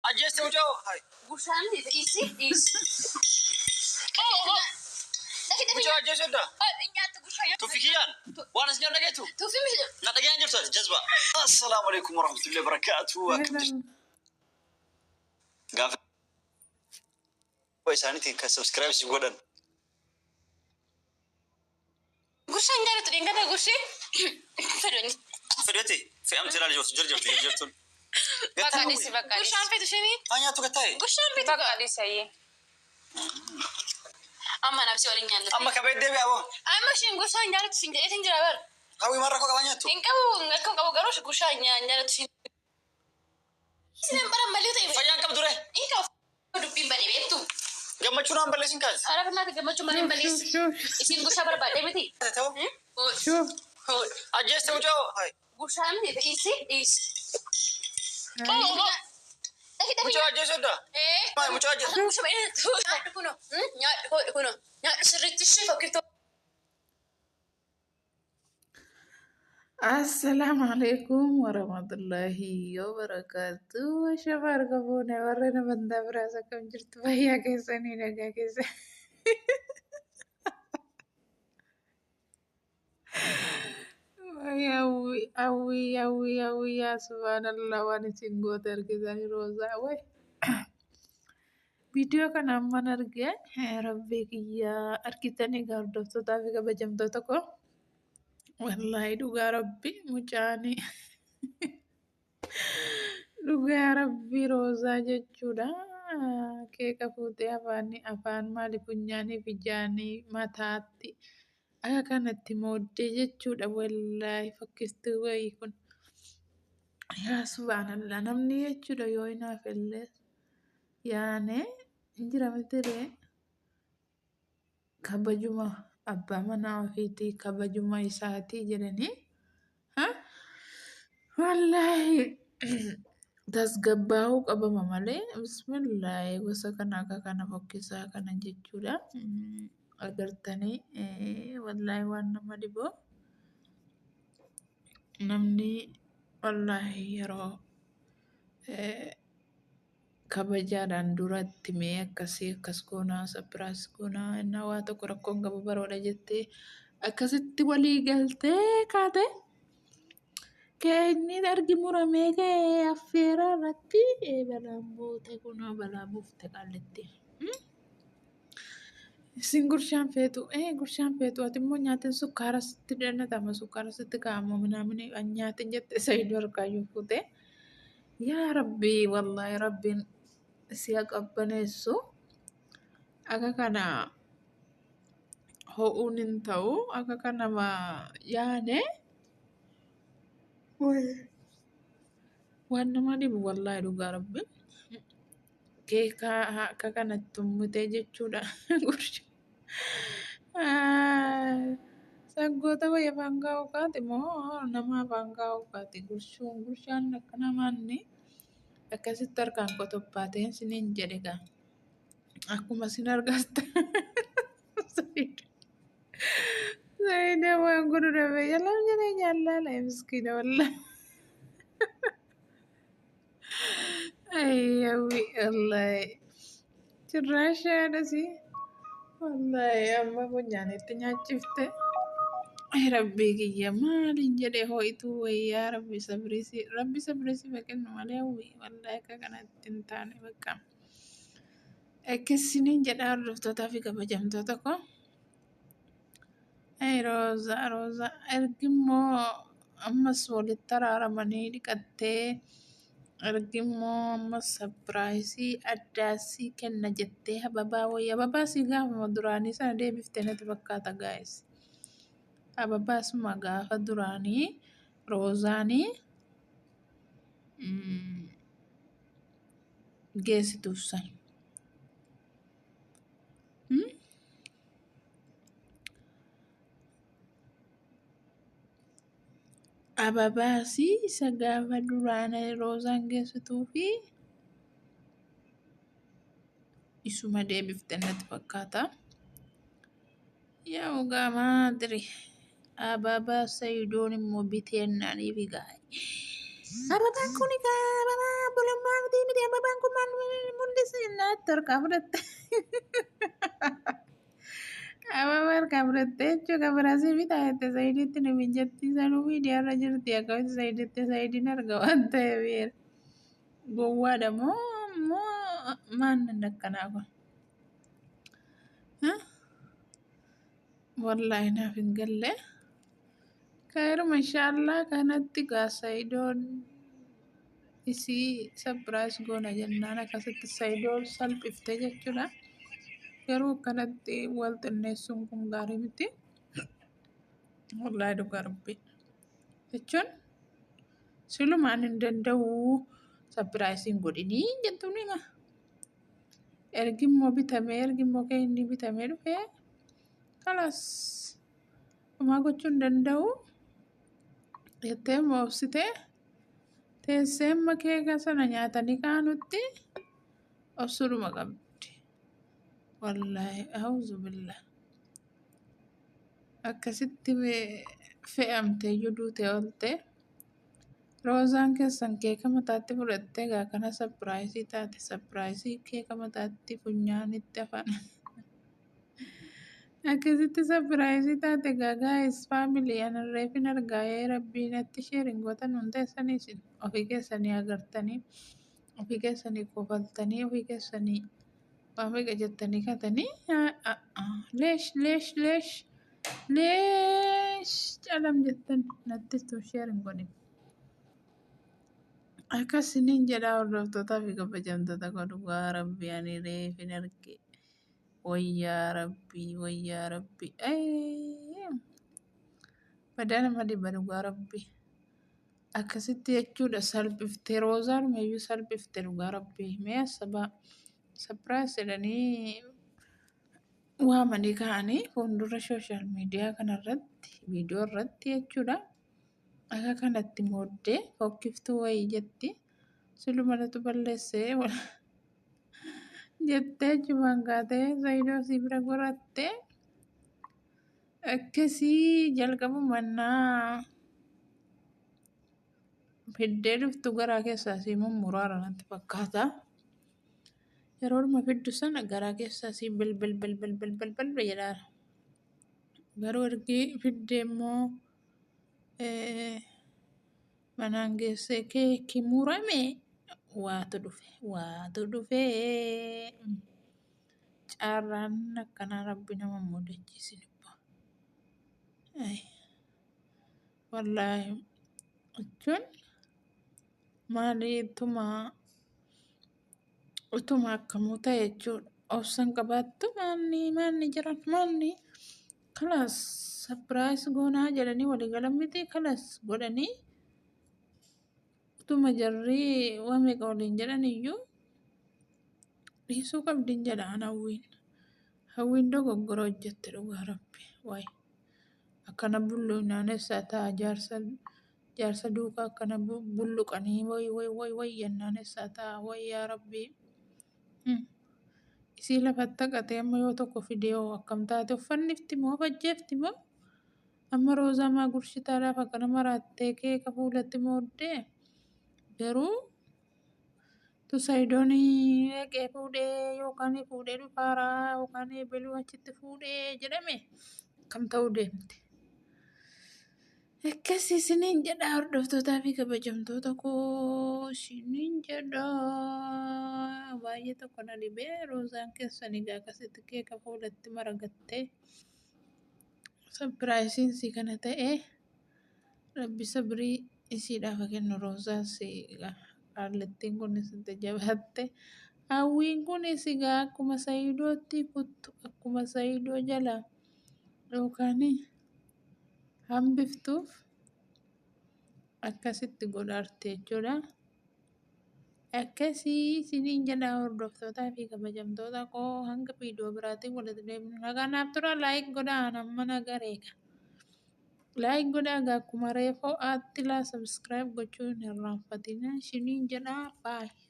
أجلس وجهه هاي قرشان إيسي وجهه أجلس وده توفيقيان وأنا سنجر نجيتو توفي مش نتجين جرت جذبة السلام عليكم ورحمة الله وبركاته قاف كويس أنتي كسبسكرايب سيقولن قرشان جرت رينجا ده قرشي فرني فريتي في أمثلة لجوت جرجرتون بقى ليسي بقى قرشان في تشيني أنا تقطعي قرشان في بقى ليسي أما أنا بسوي لين يعني أما كبير دبي أبو أما شين قرشان جرت سنجا إيه تنجر أبر هاوي مرة كوكا بانياتو إنكم كابو قروش قرشان جرت سين سين برام بليو تيجي فيان كم دوره إنكم دبين بني بيتو جمع شو نام بلسين كاز أنا بنا كجمع شو مالين بليس إسين قرشان بربادة بتي تو شوف أجلس وجهه هاي قرشان إيسي وجهه أجلس وده هاي وجهه أجلس شو بعدين كنو يا سريت الشيف وكتو السلام عليكم ورحمة الله وبركاته شباب قبونا ورنا بندا براسكم جرت بيا كيساني نجا كيسا أوي يا سبحان الله وانا سينغو تركيزاني روزا وي فيديو كان أمان أرجع ربي كيا أركيتني قاردو تطافي كبجم توتكو والله دوغا ربي مجاني دوغا ربي روزا جچودا keeka fuutee afaan maali funyaanii fi jaanii mataatti akka kanatti mooddee jechuudha wallaahi fakkistuu wayii kun yaa subhaanallah namni jechuudha yoo hinaaf illee yaane jira mitiree kabajuma abbaa manaa ofiitii kabajuma isaatii jedhanii wallaahi tasgabbaa'uu qabama malee bismillaahi gosa kana akka kana fokkisaa kana jechuudha agartanii wallaahi waan nama dhiboo namni wallaahi yeroo kabajaadhaan duratti mee akkasii akkas goonaa sappiraas goonaa innaa waa tokko rakkoon qabu baroodha jettee akkasitti walii galtee kaate keenni argi muramee kee affeera irratti balaan buute kunoo balaa buufte qalletti. Isin gurshaan feetu ati immoo nyaatiin sukkaara sitti dannatama sukkaara sitti kaa'amu minamini nyaatiin jette sayyiduu harkaayyuu fuute. Yaa rabbii wallaahi rabbiin si'a qabbaneessu akka kana ho'uun hin ta'u akka kana yaane waan nama dhibu wallaahi dhugaa rabbi keeka akka kanatti ummutee jechuudha gursha sangoota wayya afaan kaa'u kaati moo nama afaan kaa'u kaati gurshaan akka namaanni akkasitti harkaan qotobbaateen siniin jedhe gaa akkuma sin argasta Sayyidaa waan godhu dhabee jalaan jedhee jaallala miskiina wallaahi. Ayyawi wallahi cirraashaadha si wallahi amma funyaanitti nyaachifte rabbii kiyya maaliin jedhee ho'ituu wayyaa rabbi sabrisi bakennu malee hawwi wallahi akka kanatti hin taane bakka akkasiniin jedhaa hordoftootaa fi kabajamtoota koo Roza ergimmoo ammas walitti araaramanii dhiqattee ergimmoo ammas sapiraayisii addaasii kenna jettee hababaa wayya hababaasii gaafuma duraanii sana deebiftee natti fakkaata gaa'es hababaasuma gaafa duraanii roozaanii geessituuf sana. Ababaasii isa gaafa duraana roozaan geessituu fi isuma deebifte natti fakkaata. Yaa ugaa maadiri ababaa sayidoon immoo biteennaniif gaa'e. Ababaan kun egaa ababaa bolummaa miti ababaan kun maal mul'isa jennaatti harkaa fudhatte. Ababa harkaa fudhatte jechuudha biraasii fi taa'ette sayidiitti nu mijjatti sanuu miidiyaarra jirti akkamitti sayidiitti sayidiin arga waan ta'eef gowwaadha moo maan akkanaa kun. Wallaahi naaf hin galle. Kairu mashallah kanatti sayidoon isii sabiraas goona jennaan akkasitti sayidoon salphifte jechuudha. Garuu kanatti wal xinneessuun kun gaarii miti. Wallaahi dhugaa rabbi. Jechuun silumaan hin danda'u sabiraasiin godhinii jettuun hima. Ergimmoo bitamee ergimmoo kee inni bitamee dhufee kalas homaa gochuu hin danda'u. Jettee moobsitee teessee amma keeka sana nyaatanii kaanutti obsuudhuma qabdi. Wallaahi auzu billah. Akkasitti fe'amtee iyyuu duutee oolte. Roozaan keessan keeka mataatti fudhattee egaa kana sapiraayisii taate sapiraayisii keeka mataatti funyaanitti afaan. Akkasitti sapiraayisii taate gaagaa'is faamilii ana reefin argaa'ee rabbiin natti sheerin gootan hundeessanii isin ofii keessanii agartanii ofii keessanii kofaltanii ofii keessanii waan meeqa jettanii katanii leesh calam jettan natti tun sheerin godhin. Akkasiniin jedhaa hordoftootaa fi kabajamtoota godhugaa rabbii ani reefin arge. Wayyaa rabbii badaa nama dhiba dhugaa rabbii akkasitti jechuudha salphiftee roozaan meeyyuu salphiftee dhugaa rabbii mee sabaa sapiraayis jedhanii waamanii ka'anii fuuldura sooshaal miidiyaa kanarratti viidiyoo irratti jechuudha akka kanatti mooddee fokkiftuu wayii jetti silumalatu balleessee jettee jibaan kaatee sayidoo si bira gorattee akkasii jalqabu mannaa fiddee dhuftu garaa keessaa si mummuraara natti fakkaata. Yeroo dhuma fiddu sana garaa keessaa si bilbil jedhaa. Garuu ergi fiddee immoo manaan geessee keekii murame waatu dhufe caarraan akkanaa rabbi nama mudachiisin ibba. Wallaahi jechuun maaliituma utuma akkamuu ta'e jechuudha. Obsan qabaattu maanni jiran maanni kalas sapiraayis goonaa jedhanii waliigalan miti kalas godhanii utuma jarrii waan meeqa waliin jedhan iyyuu dhiisuu qabdin jedhaan hawwiin dogoggora hojjette dhugaa rabbi waay akkana bulluunaanessaa ta'a jaarsa duukaa akkana bulluqanii way yennaanessaa ta'a way yaa rabbii isii lafatti haqatee amma yoo tokko fidee akkam taate uffannifti moo fajjeefti moo amma roozaa maa gurshitaadhaaf akkana maraattee keeka fuulatti mooddee garuu tu sayidoon eegee fuudhee yookaan fuudhee dhufaaraa yookaan eebeluu achitti fuudhee jedhame kam ta'uu deemte. Akkasii isiniin jedhaa hordoftootaa fi kabajamtoota koo isiniin jedhaa baay'ee tokko na dhibee roozaan keessanii gaa akkasitti keeka fuulatti maragattee sapiraayisiin si kana ta'ee rabbi sabrii isiidhaaf kennu roozaas haallattiin kunis itti jabaatte hawwiin kunis egaa akkuma sayidootti kuttu akkuma sayidoo jala yookaan hambiftuuf akkasitti godharte jechuudha. Akkasii isiniin jedhaa hordoftootaa fi kabajamtoota koo hanga viidiyoo biraatiin walitti deemnu nagaanaaf tura laayik godhaa nama nagareega. Laayik godhaa akkuma reefoo aatti laa sabskiraayib gochuun hin irraanfatina isiniin jedhaa baay'ee.